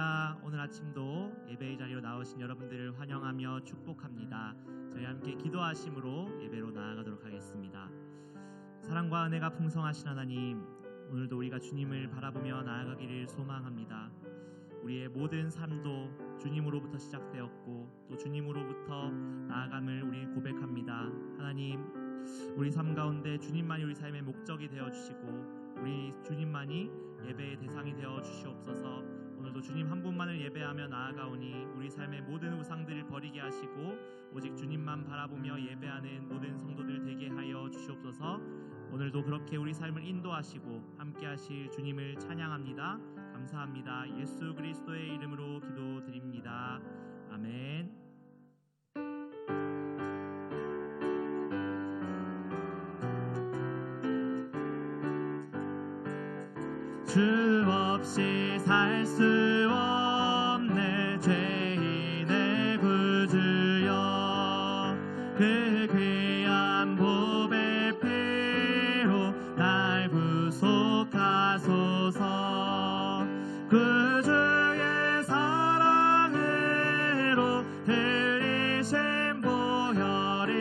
할렐루야. 오늘 아침도 예배의 자리로 나오신 여러분들을 환영하며 축복합니다. 저희 함께 기도하심으로 예배로 나아가도록 하겠습니다. 사랑과 은혜가 풍성하신 하나님, 오늘도 우리가 주님을 바라보며 나아가기를 소망합니다. 우리의 모든 삶도 주님으로부터 시작되었고 또 주님으로부터 나아감을 우리 고백합니다. 하나님, 우리 삶 가운데 주님만이 우리 삶의 목적이 되어주시고 우리 주님만이 예배의 대상이 되어주시옵소서. 오늘도 주님 한 분만을 예배하며 나아가오니 우리 삶의 모든 우상들을 버리게 하시고 오직 주님만 바라보며 예배하는 모든 성도들 되게 하여 주시옵소서. 오늘도 그렇게 우리 삶을 인도하시고 함께 하실 주님을 찬양합니다. 감사합니다. 예수 그리스도의 이름으로 기도드립니다. 아멘. 주 없이 살 수 없네 죄인의 구주여, 그 귀한 보배 피로 날 구속하소서. 구주의 사랑으로 들리신 보혈이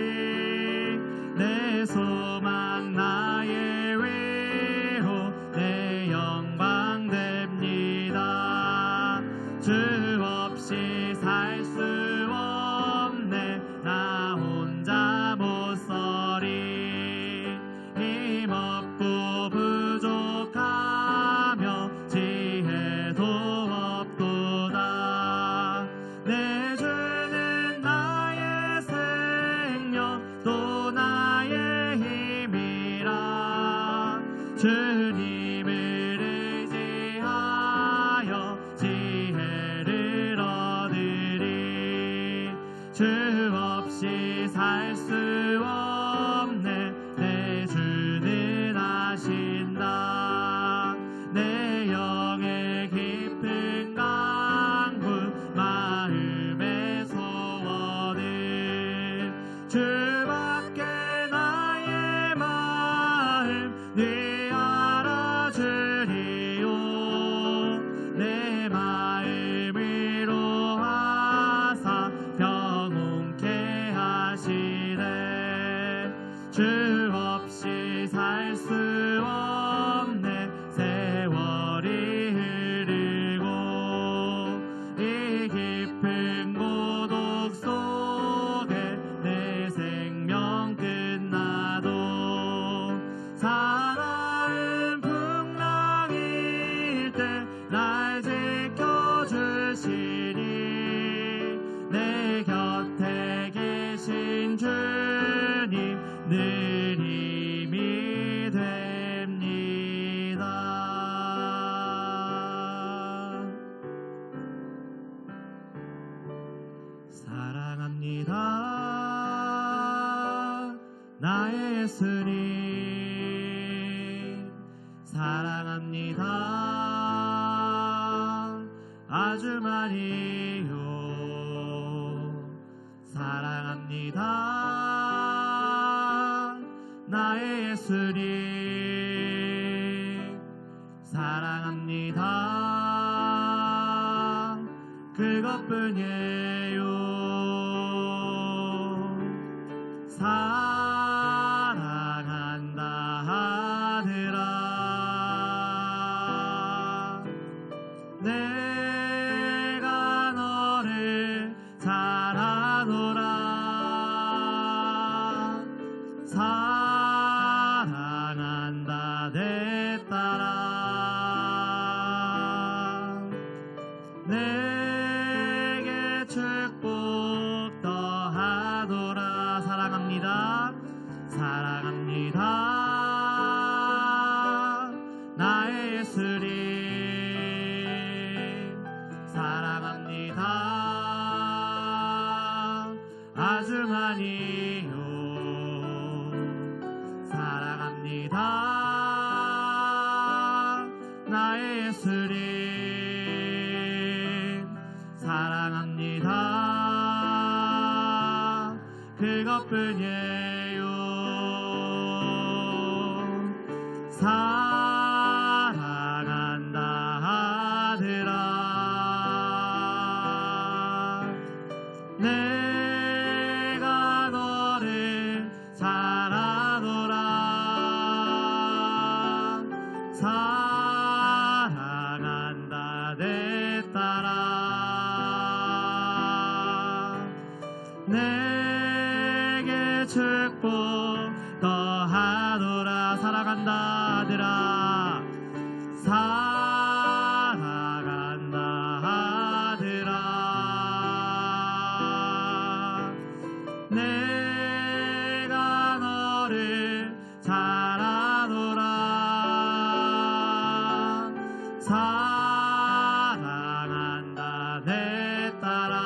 내 소망 나의 위로 내 영광 됩니다. 주 없이 살 수 없네 나 혼자 못 서리. 힘없고 부족하며 지혜도 없도다. 내 주는 나의 생명 또 나의 힘이라. 주님을 의지하여 지혜를 얻으리. 주 없이 살 수 없네 내 주는 아신다. 내 영의 깊은 강구 마음의 소원을 주밖에 나의 마음 네 알아주리오. 내 마음 위로하사 평온케 하시네. 주 없이 살 수 없네 세월이 흐르고 이 깊은 고독 속에 내 생명 끝나도 사나운 풍랑일 때 날 지켜주시니 내 곁에 계신 주님 늘 힘이 됩니다. 사랑합니다 나의 예수님. 사랑합니다 아주 많이요. 사랑합니다 나의 예수님. 사랑합니다 그것뿐이에요. 사랑한다 하더라. 내가 너를 잘 아노라. 사랑한다 내 딸아. 내게 축복 더하노라. 사랑합니다. 사랑합니다 나의 예수님. 사랑합니다 아주 많이요. 사랑합니다 나의 예수님. 사랑합니다 그것뿐이에요. 사랑한다 하더라. 내가 너를 사랑하노라. 사랑한다 내 딸아. 내게 축복 더하노라. 사랑한다 아들아. 사랑한다 아들아. 내가 너를 사랑하노라. 사랑한다 내 딸아.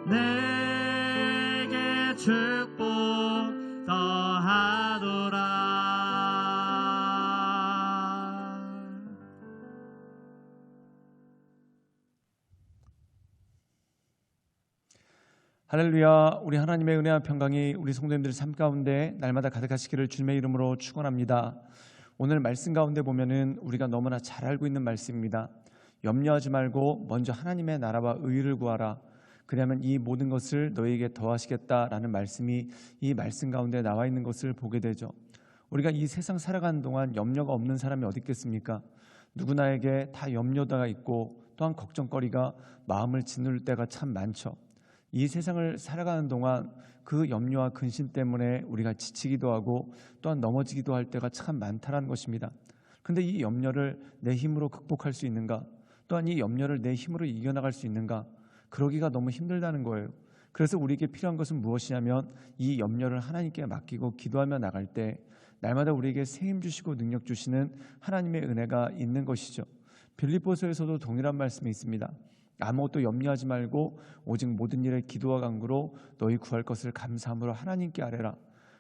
내게 축복 더하노라. 할렐루야. 우리 하나님의 은혜와 평강이 우리 성도님들 삶 가운데 날마다 가득하시기를 주님의 이름으로 축원합니다. 오늘 말씀 가운데 보면은 우리가 너무나 잘 알고 있는 말씀입니다. 염려하지 말고 먼저 하나님의 나라와 의를 구하라. 그러면 이 모든 것을 너희에게 더하시겠다라는 말씀이 이 말씀 가운데 나와 있는 것을 보게 되죠. 우리가 이 세상 살아가는 동안 염려가 없는 사람이 어디 있겠습니까? 누구나에게 다 염려가 있고 또한 걱정거리가 마음을 짓눌 때가 참 많죠. 이 세상을 살아가는 동안 그 염려와 근심 때문에 우리가 지치기도 하고 또한 넘어지기도 할 때가 참 많다는 것입니다. 그런데 이 염려를 내 힘으로 극복할 수 있는가? 또한 이 염려를 내 힘으로 이겨나갈 수 있는가? 그러기가 너무 힘들다는 거예요. 그래서 우리에게 필요한 것은 무엇이냐면 이 염려를 하나님께 맡기고 기도하며 나갈 때 날마다 우리에게 새 힘 주시고 능력 주시는 하나님의 은혜가 있는 것이죠. 빌립보서에서도 동일한 말씀이 있습니다. 아무것도 염려하지 말고 오직 모든 일에 기도와 간구로 너희 구할 것을 감사함으로 하나님께 아뢰라.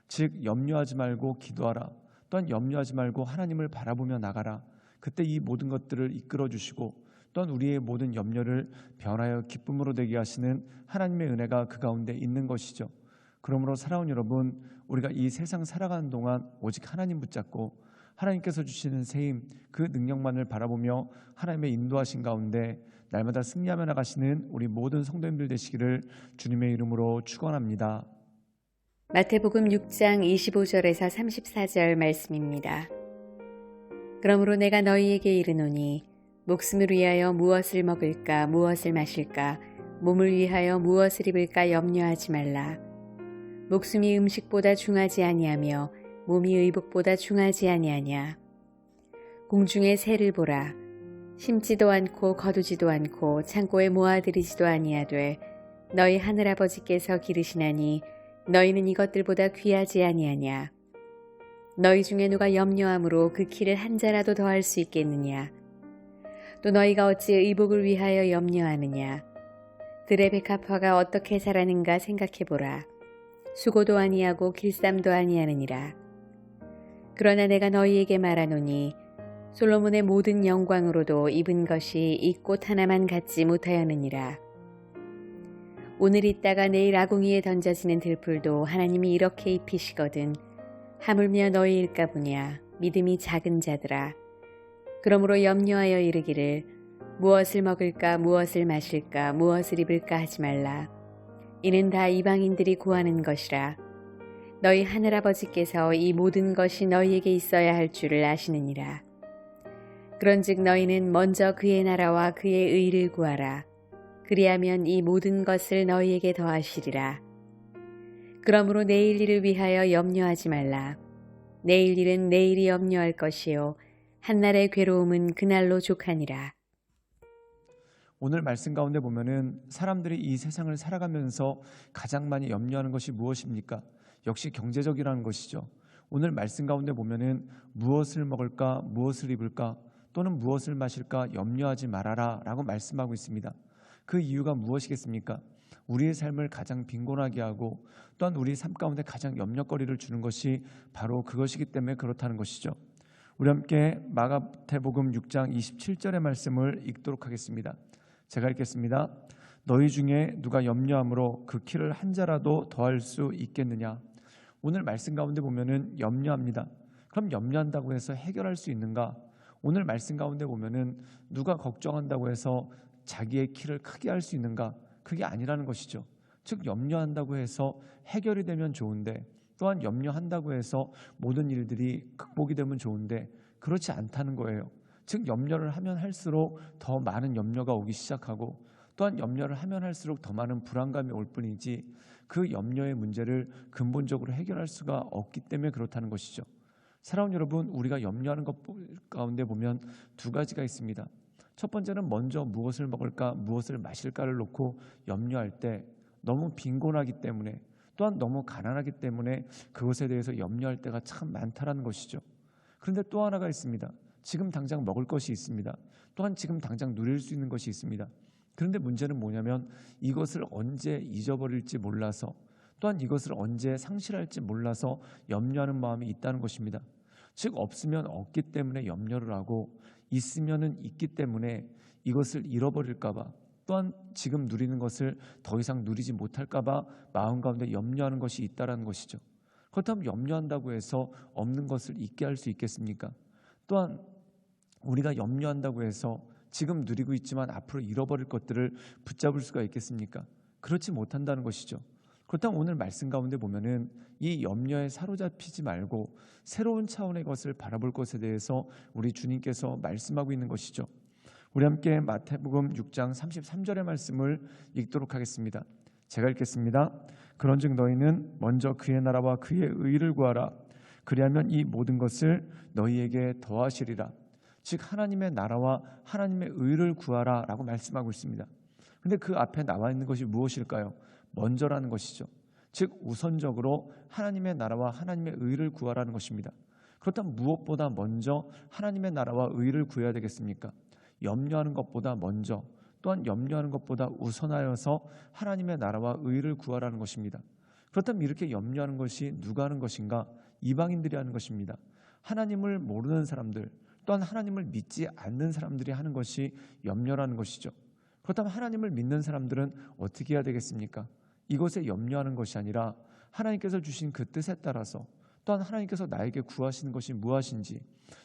즉 염려하지 말고 기도하라. 또한 염려하지 말고 하나님을 바라보며 나가라. 그때 이 모든 것들을 이끌어 주시고 또한 우리의 모든 염려를 변하여 기쁨으로 되게 하시는 하나님의 은혜가 그 가운데 있는 것이죠. 그러므로 사랑하는 여러분, 우리가 이 세상 살아가는 동안 오직 하나님 붙잡고 하나님께서 주시는 세임, 그 능력만을 바라보며 하나님의 인도하신 가운데 날마다 승리하며 나가시는 우리 모든 성도님들 되시기를 주님의 이름으로 축원합니다. 마태복음 6장 25절에서 34절 말씀입니다. 그러므로 내가 너희에게 이르노니 목숨을 위하여 무엇을 먹을까 무엇을 마실까 몸을 위하여 무엇을 입을까 염려하지 말라. 목숨이 음식보다 중하지 아니하며 몸이 의복보다 중하지 아니하냐. 공중의 새를 보라. 심지도 않고 거두지도 않고 창고에 모아들이지도 아니하되 너희 하늘아버지께서 기르시나니 너희는 이것들보다 귀하지 아니하냐. 너희 중에 누가 염려함으로 그 키를 한 자라도 더할 수 있겠느냐. 또 너희가 어찌 의복을 위하여 염려하느냐. 들의 백합화가 어떻게 자라는가 생각해보라. 수고도 아니하고 길쌈도 아니하느니라. 그러나 내가 너희에게 말하노니 솔로몬의 모든 영광으로도 입은 것이 이 꽃 하나만 갖지 못하였느니라. 오늘 있다가 내일 아궁이에 던져지는 들풀도 하나님이 이렇게 입히시거든 하물며 너희일까 보냐. 믿음이 작은 자들아. 그러므로 염려하여 이르기를 무엇을 먹을까 무엇을 마실까 무엇을 입을까 하지 말라. 이는 다 이방인들이 구하는 것이라. 너희 하늘아버지께서 이 모든 것이 너희에게 있어야 할 줄을 아시느니라. 그런즉 너희는 먼저 그의 나라와 그의 의를 구하라. 그리하면 이 모든 것을 너희에게 더하시리라. 그러므로 내일 일을 위하여 염려하지 말라. 내일 일은 내일이 염려할 것이요 한날의 괴로움은 그날로 족하니라. 오늘 말씀 가운데 보면은 사람들이 이 세상을 살아가면서 가장 많이 염려하는 것이 무엇입니까? 역시 경제적이라는 것이죠. 오늘 말씀 가운데 보면은 무엇을 먹을까, 무엇을 입을까, 또는 무엇을 마실까 염려하지 말아라 라고 말씀하고 있습니다. 그 이유가 무엇이겠습니까? 우리의 삶을 가장 빈곤하게 하고 또한 우리 삶 가운데 가장 염려거리를 주는 것이 바로 그것이기 때문에 그렇다는 것이죠. 우리 함께 마가복음 6장 27절의 말씀을 읽도록 하겠습니다. 제가 읽겠습니다. 너희 중에 누가 염려함으로 그 키를 한 자라도 더할 수 있겠느냐. 오늘 말씀 가운데 보면은 염려합니다. 그럼 염려한다고 해서 해결할 수 있는가? 오늘 말씀 가운데 보면은 누가 걱정한다고 해서 자기의 키를 크게 할 수 있는가? 그게 아니라는 것이죠. 즉 염려한다고 해서 해결이 되면 좋은데, 또한 염려한다고 해서 모든 일들이 극복이 되면 좋은데 그렇지 않다는 거예요. 즉 염려를 하면 할수록 더 많은 염려가 오기 시작하고, 또한 염려를 하면 할수록 더 많은 불안감이 올 뿐이지 그 염려의 문제를 근본적으로 해결할 수가 없기 때문에 그렇다는 것이죠. 사랑하는 여러분, 우리가 염려하는 것 가운데 보면 두 가지가 있습니다. 첫 번째는 먼저 무엇을 먹을까, 무엇을 마실까를 놓고 염려할 때 너무 빈곤하기 때문에, 또한 너무 가난하기 때문에 그것에 대해서 염려할 때가 참 많다라는 것이죠. 그런데 또 하나가 있습니다. 지금 당장 먹을 것이 있습니다. 또한 지금 당장 누릴 수 있는 것이 있습니다. 그런데 문제는 뭐냐면 이것을 언제 잊어버릴지 몰라서, 또한 이것을 언제 상실할지 몰라서 염려하는 마음이 있다는 것입니다. 즉 없으면 없기 때문에 염려를 하고, 있으면은 있기 때문에 이것을 잃어버릴까 봐, 또한 지금 누리는 것을 더 이상 누리지 못할까 봐 마음 가운데 염려하는 것이 있다라는 것이죠. 그렇다면 염려한다고 해서 없는 것을 잊게 할 수 있겠습니까? 또한 우리가 염려한다고 해서 지금 누리고 있지만 앞으로 잃어버릴 것들을 붙잡을 수가 있겠습니까? 그렇지 못한다는 것이죠. 그렇다면 오늘 말씀 가운데 보면은 이 염려에 사로잡히지 말고 새로운 차원의 것을 바라볼 것에 대해서 우리 주님께서 말씀하고 있는 것이죠. 우리 함께 마태복음 6장 33절의 말씀을 읽도록 하겠습니다. 제가 읽겠습니다. 그런즉 너희는 먼저 그의 나라와 그의 의를 구하라. 그리하면 이 모든 것을 너희에게 더하시리라. 즉 하나님의 나라와 하나님의 의를 구하라 라고 말씀하고 있습니다. 그런데 그 앞에 나와 있는 것이 무엇일까요? 먼저라는 것이죠. 즉 우선적으로 하나님의 나라와 하나님의 의를 구하라는 것입니다. 그렇다면 무엇보다 먼저 하나님의 나라와 의를 구해야 되겠습니까? 염려하는 것보다 먼저, 또한 염려하는 것보다 우선하여서 하나님의 나라와 의를 구하라는 것입니다. 그렇다면 이렇게 염려하는 것이 누가 하는 것인가? 이방인들이 하는 것입니다. 하나님을 모르는 사람들, 또한 하나님을 믿지 않는 사람들이 하는 것이 염려라는 것이죠. 그렇다면 하나님을 믿는 사람들은 어떻게 해야 되겠습니까? 이것에 염려하는 것이 아니라 하나님께서 주신 그 뜻에 따라서, 또한 하나님께서 나에게 구하시는 것이 무엇인지,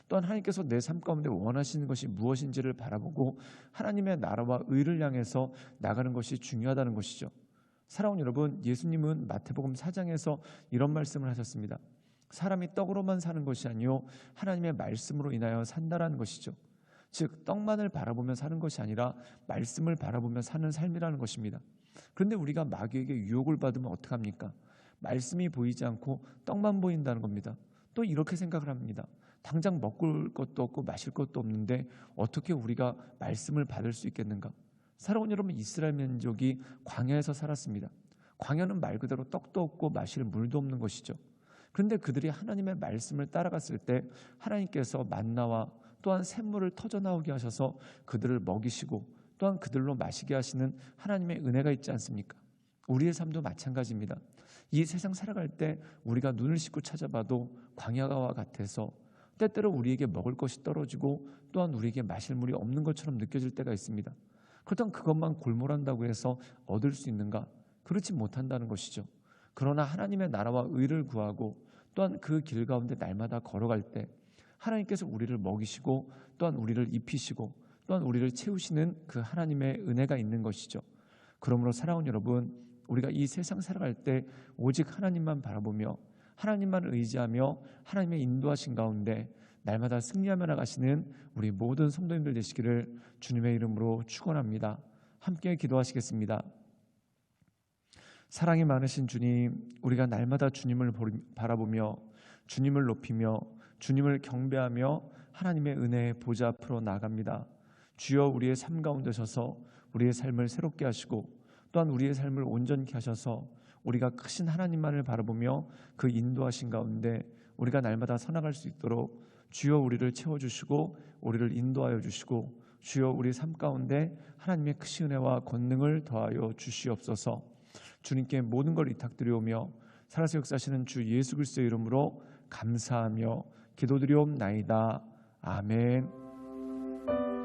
또한 하나님께서 내 삶 가운데 원하시는 것이 무엇인지를 바라보고 하나님의 나라와 의를 향해서 나가는 것이 중요하다는 것이죠. 사랑하는 여러분, 예수님은 마태복음 4장에서 이런 말씀을 하셨습니다. 사람이 떡으로만 사는 것이 아니요 하나님의 말씀으로 인하여 산다라는 것이죠. 즉 떡만을 바라보며 사는 것이 아니라 말씀을 바라보며 사는 삶이라는 것입니다. 그런데 우리가 마귀에게 유혹을 받으면 어떡합니까? 말씀이 보이지 않고 떡만 보인다는 겁니다. 또 이렇게 생각을 합니다. 당장 먹을 것도 없고 마실 것도 없는데 어떻게 우리가 말씀을 받을 수 있겠는가? 사랑하는 여러분, 이스라엘 민족이 광야에서 살았습니다. 광야는 말 그대로 떡도 없고 마실 물도 없는 것이죠. 그런데 그들이 하나님의 말씀을 따라갔을 때 하나님께서 만나와 또한 샘물을 터져나오게 하셔서 그들을 먹이시고 또한 그들로 마시게 하시는 하나님의 은혜가 있지 않습니까? 우리의 삶도 마찬가지입니다. 이 세상 살아갈 때 우리가 눈을 씻고 찾아봐도 광야와 같아서 때때로 우리에게 먹을 것이 떨어지고 또한 우리에게 마실 물이 없는 것처럼 느껴질 때가 있습니다. 그렇다면 그것만 골몰한다고 해서 얻을 수 있는가? 그렇지 못한다는 것이죠. 그러나 하나님의 나라와 의를 구하고 또한 그 길 가운데 날마다 걸어갈 때 하나님께서 우리를 먹이시고 또한 우리를 입히시고 또한 우리를 채우시는 그 하나님의 은혜가 있는 것이죠. 그러므로 사랑하는 여러분, 우리가 이 세상 살아갈 때 오직 하나님만 바라보며 하나님만 의지하며 하나님의 인도하신 가운데 날마다 승리하며 나가시는 우리 모든 성도님들 되시기를 주님의 이름으로 축원합니다. 함께 기도하시겠습니다. 사랑이 많으신 주님, 우리가 날마다 주님을 바라보며 주님을 높이며 주님을 경배하며 하나님의 은혜의 보좌 앞으로 나아갑니다. 주여, 우리의 삶 가운데 서서 우리의 삶을 새롭게 하시고 또한 우리의 삶을 온전케 하셔서 우리가 크신 하나님만을 바라보며 그 인도하신 가운데 우리가 날마다 서나갈 수 있도록 주여 우리를 채워주시고 우리를 인도하여 주시고 주여 우리 삶 가운데 하나님의 크신 은혜와 권능을 더하여 주시옵소서. 주님께 모든 걸 위탁드리오며 살아서 역사하시는 주 예수 그리스도의 이름으로 감사하며 기도드리옵나이다. 아멘.